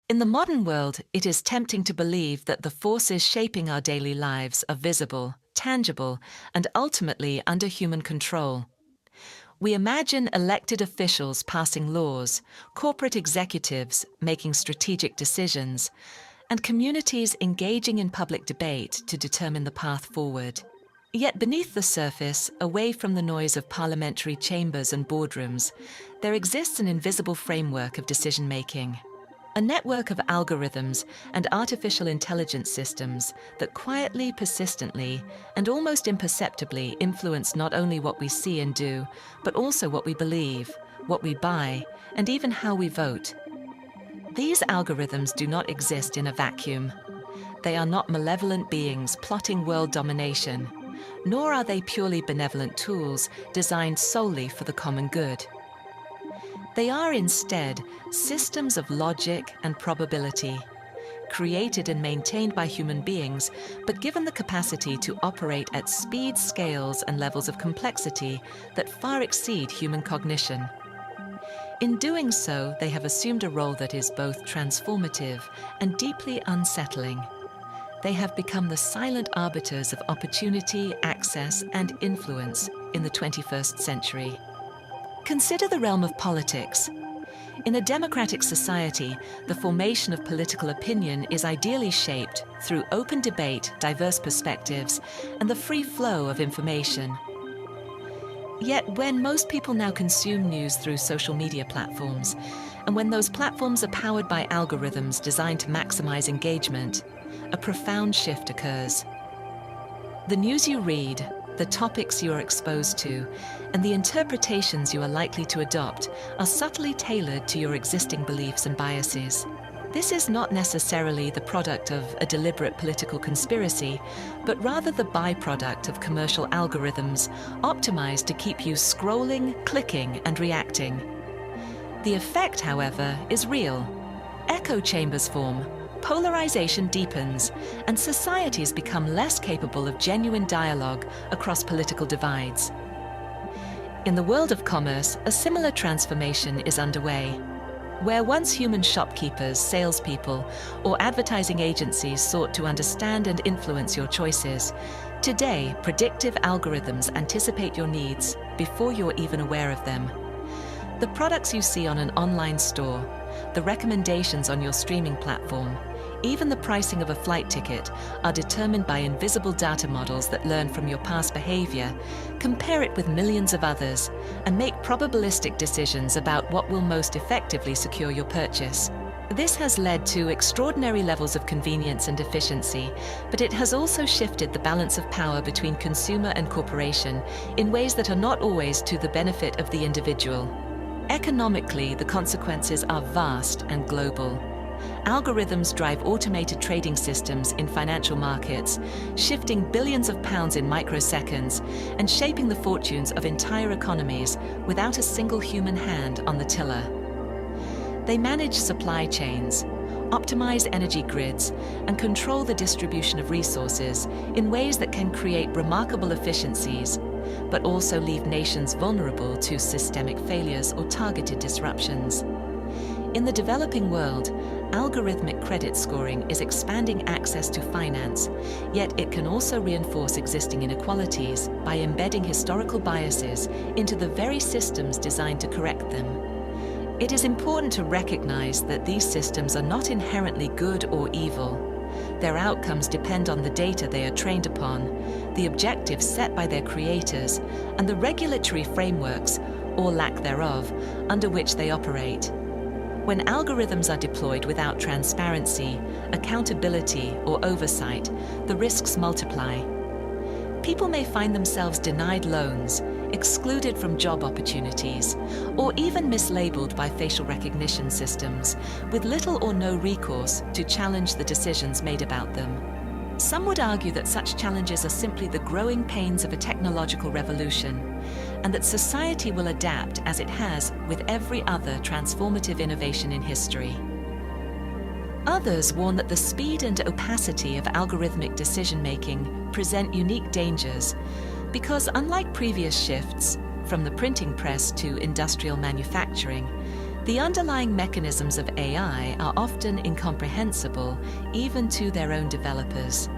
In the modern world, it is tempting to believe that the forces shaping our daily lives are visible, tangible, and ultimately under human control. We imagine elected officials passing laws, corporate executives making strategic decisions, and communities engaging in public debate to determine the path forward. Yet beneath the surface, away from the noise of parliamentary chambers and boardrooms, there exists an invisible framework of decision-making. A network of algorithms and artificial intelligence systems that quietly, persistently, and almost imperceptibly influence not only what we see and do, but also what we believe, what we buy, and even how we vote. These algorithms do not exist in a vacuum. They are not malevolent beings plotting world domination, nor are they purely benevolent tools designed solely for the common good. They are instead systems of logic and probability, created and maintained by human beings, but given the capacity to operate at speeds, scales, and levels of complexity that far exceed human cognition. In doing so, they have assumed a role that is both transformative and deeply unsettling. They have become the silent arbiters of opportunity, access, and influence in the 21st century. Consider the realm of politics. In a democratic society, the formation of political opinion is ideally shaped through open debate, diverse perspectives, and the free flow of information. Yet when most people now consume news through social media platforms, and when those platforms are powered by algorithms designed to maximize engagement, a profound shift occurs. The news you read, the topics you are exposed to, and the interpretations you are likely to adopt are subtly tailored to your existing beliefs and biases. This is not necessarily the product of a deliberate political conspiracy, but rather the byproduct of commercial algorithms optimized to keep you scrolling, clicking, and reacting. The effect, however, is real. Echo chambers form, polarization deepens, and societies become less capable of genuine dialogue across political divides. In the world of commerce, a similar transformation is underway. Where once human shopkeepers, salespeople, or advertising agencies sought to understand and influence your choices, today predictive algorithms anticipate your needs before you're even aware of them. The products you see on an online store, the recommendations on your streaming platform, even the pricing of a flight ticket are determined by invisible data models that learn from your past behavior, compare it with millions of others, and make probabilistic decisions about what will most effectively secure your purchase. This has led to extraordinary levels of convenience and efficiency, but it has also shifted the balance of power between consumer and corporation in ways that are not always to the benefit of the individual. Economically, the consequences are vast and global. Algorithms drive automated trading systems in financial markets, shifting billions of pounds in microseconds and shaping the fortunes of entire economies without a single human hand on the tiller. They manage supply chains, optimize energy grids, and control the distribution of resources in ways that can create remarkable efficiencies, but also leave nations vulnerable to systemic failures or targeted disruptions. In the developing world, algorithmic credit scoring is expanding access to finance, yet it can also reinforce existing inequalities by embedding historical biases into the very systems designed to correct them. It is important to recognize that these systems are not inherently good or evil. Their outcomes depend on the data they are trained upon, the objectives set by their creators, and the regulatory frameworks, or lack thereof, under which they operate. When algorithms are deployed without transparency, accountability, or oversight, the risks multiply. People may find themselves denied loans, excluded from job opportunities, or even mislabeled by facial recognition systems, with little or no recourse to challenge the decisions made about them. Some would argue that such challenges are simply the growing pains of a technological revolution, and that society will adapt as it has with every other transformative innovation in history. Others warn that the speed and opacity of algorithmic decision-making present unique dangers, because unlike previous shifts, from the printing press to industrial manufacturing, The underlying mechanisms of AI are often incomprehensible, even to their own developers.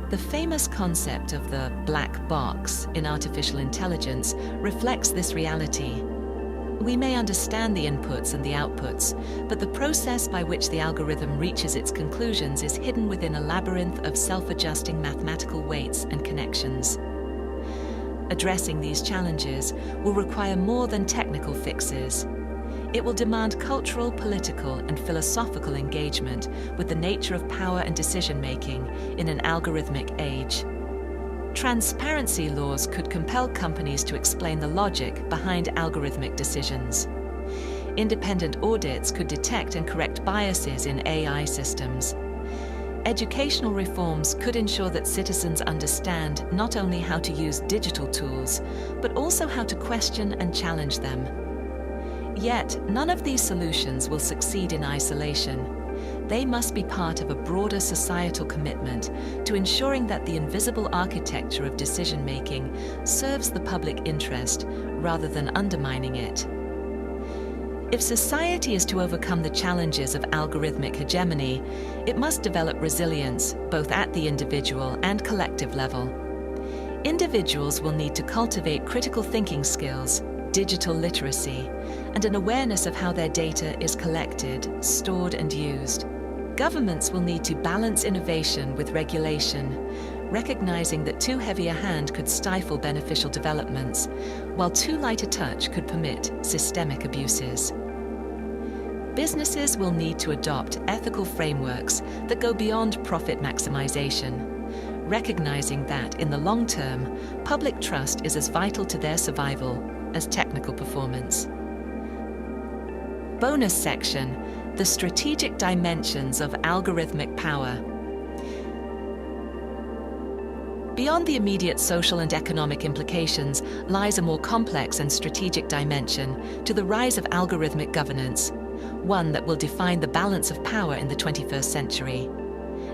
The famous concept of the black box in artificial intelligence reflects this reality. We may understand the inputs and the outputs, but the process by which the algorithm reaches its conclusions is hidden within a labyrinth of self-adjusting mathematical weights and connections. Addressing these challenges will require more than technical fixes. It will demand cultural, political, and philosophical engagement with the nature of power and decision-making in an algorithmic age. Transparency laws could compel companies to explain the logic behind algorithmic decisions. Independent audits could detect and correct biases in AI systems. Educational reforms could ensure that citizens understand not only how to use digital tools, but also how to question and challenge them. Yet, none of these solutions will succeed in isolation. They must be part of a broader societal commitment to ensuring that the invisible architecture of decision-making serves the public interest rather than undermining it. If society is to overcome the challenges of algorithmic hegemony, it must develop resilience both at the individual and collective level. Individuals will need to cultivate critical thinking skills, digital literacy, and an awareness of how their data is collected, stored, and used. Governments will need to balance innovation with regulation, recognizing that too heavy a hand could stifle beneficial developments, while too light a touch could permit systemic abuses. Businesses will need to adopt ethical frameworks that go beyond profit maximization, recognizing that, in the long term, public trust is as vital to their survival as technical performance. Bonus section: the strategic dimensions of algorithmic power. Beyond the immediate social and economic implications lies a more complex and strategic dimension to the rise of algorithmic governance, one that will define the balance of power in the 21st century.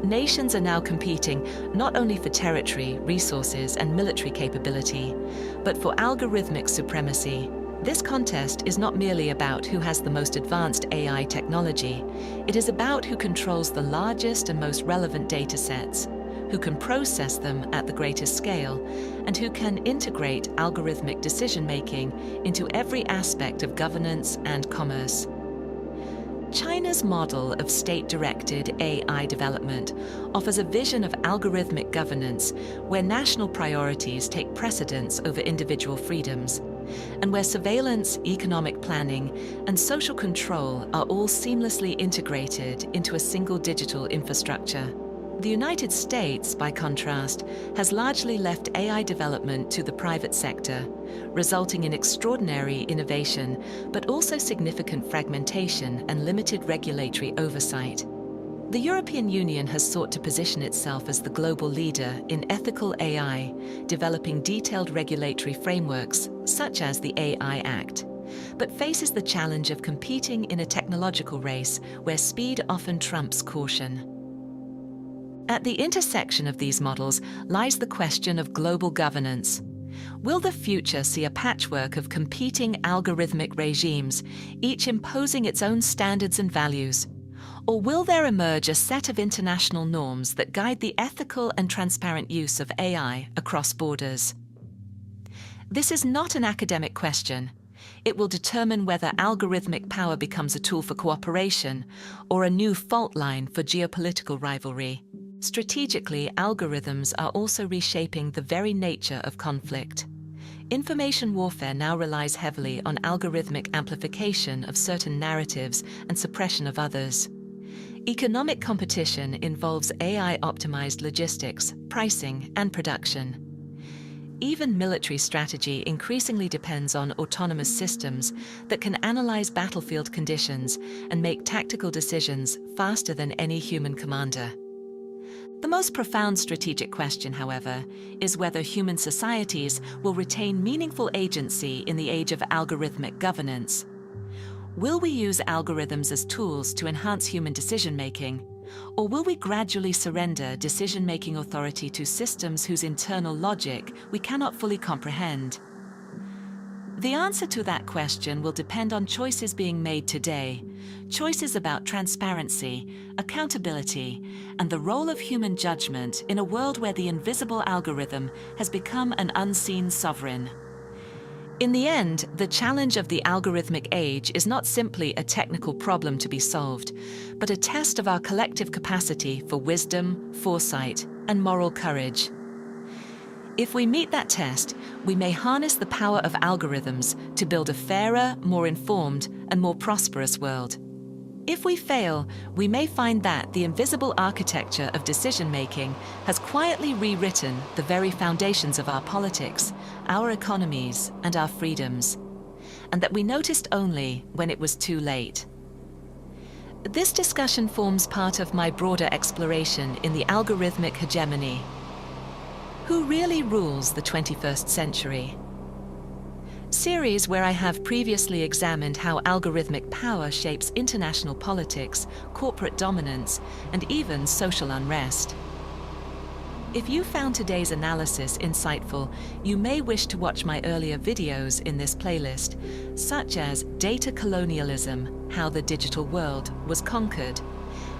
Nations are now competing not only for territory, resources, and military capability, but for algorithmic supremacy. This contest is not merely about who has the most advanced AI technology. It is about who controls the largest and most relevant data sets, who can process them at the greatest scale, and who can integrate algorithmic decision-making into every aspect of governance and commerce. China's model of state-directed AI development offers a vision of algorithmic governance where national priorities take precedence over individual freedoms, and where surveillance, economic planning, and social control are all seamlessly integrated into a single digital infrastructure. The United States, by contrast, has largely left AI development to the private sector, resulting in extraordinary innovation, but also significant fragmentation and limited regulatory oversight. The European Union has sought to position itself as the global leader in ethical AI, developing detailed regulatory frameworks, such as the AI Act, but faces the challenge of competing in a technological race where speed often trumps caution. At the intersection of these models lies the question of global governance. Will the future see a patchwork of competing algorithmic regimes, each imposing its own standards and values? Or will there emerge a set of international norms that guide the ethical and transparent use of AI across borders? This is not an academic question. It will determine whether algorithmic power becomes a tool for cooperation or a new fault line for geopolitical rivalry. Strategically, algorithms are also reshaping the very nature of conflict. Information warfare now relies heavily on algorithmic amplification of certain narratives and suppression of others. Economic competition involves AI-optimized logistics, pricing, and production. Even military strategy increasingly depends on autonomous systems that can analyze battlefield conditions and make tactical decisions faster than any human commander. The most profound strategic question, however, is whether human societies will retain meaningful agency in the age of algorithmic governance. Will we use algorithms as tools to enhance human decision-making, or will we gradually surrender decision-making authority to systems whose internal logic we cannot fully comprehend? The answer to that question will depend on choices being made today, choices about transparency, accountability, and the role of human judgment in a world where the invisible algorithm has become an unseen sovereign. In the end, the challenge of the algorithmic age is not simply a technical problem to be solved, but a test of our collective capacity for wisdom, foresight, and moral courage. If we meet that test, we may harness the power of algorithms to build a fairer, more informed, and more prosperous world. If we fail, we may find that the invisible architecture of decision-making has quietly rewritten the very foundations of our politics, our economies, and our freedoms, and that we noticed only when it was too late. This discussion forms part of my broader exploration in the algorithmic hegemony. Who really rules the 21st century? Series where I have previously examined how algorithmic power shapes international politics, corporate dominance, and even social unrest. If you found today's analysis insightful, you may wish to watch my earlier videos in this playlist, such as Data Colonialism, How the Digital World Was Conquered,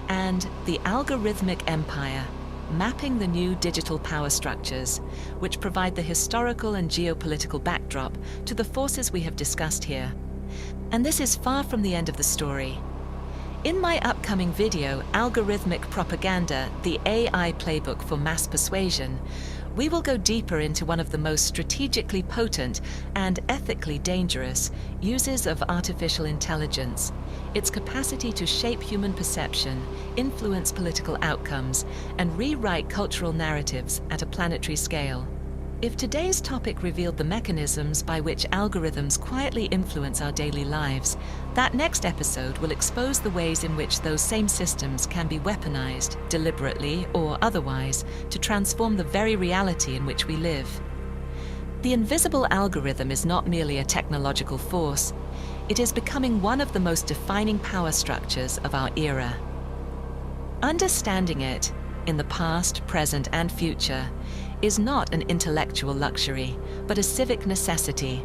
and The Algorithmic Empire, Mapping the New Digital Power Structures, which provide the historical and geopolitical backdrop to the forces we have discussed here. And this is far from the end of the story. In my upcoming video, Algorithmic Propaganda, the AI Playbook for Mass Persuasion, we will go deeper into one of the most strategically potent and ethically dangerous uses of artificial intelligence, its capacity to shape human perception, influence political outcomes, and rewrite cultural narratives at a planetary scale. If today's topic revealed the mechanisms by which algorithms quietly influence our daily lives, that next episode will expose the ways in which those same systems can be weaponized, deliberately or otherwise, to transform the very reality in which we live. The invisible algorithm is not merely a technological force, it is becoming one of the most defining power structures of our era. Understanding it, in the past, present, and future, is not an intellectual luxury, but a civic necessity.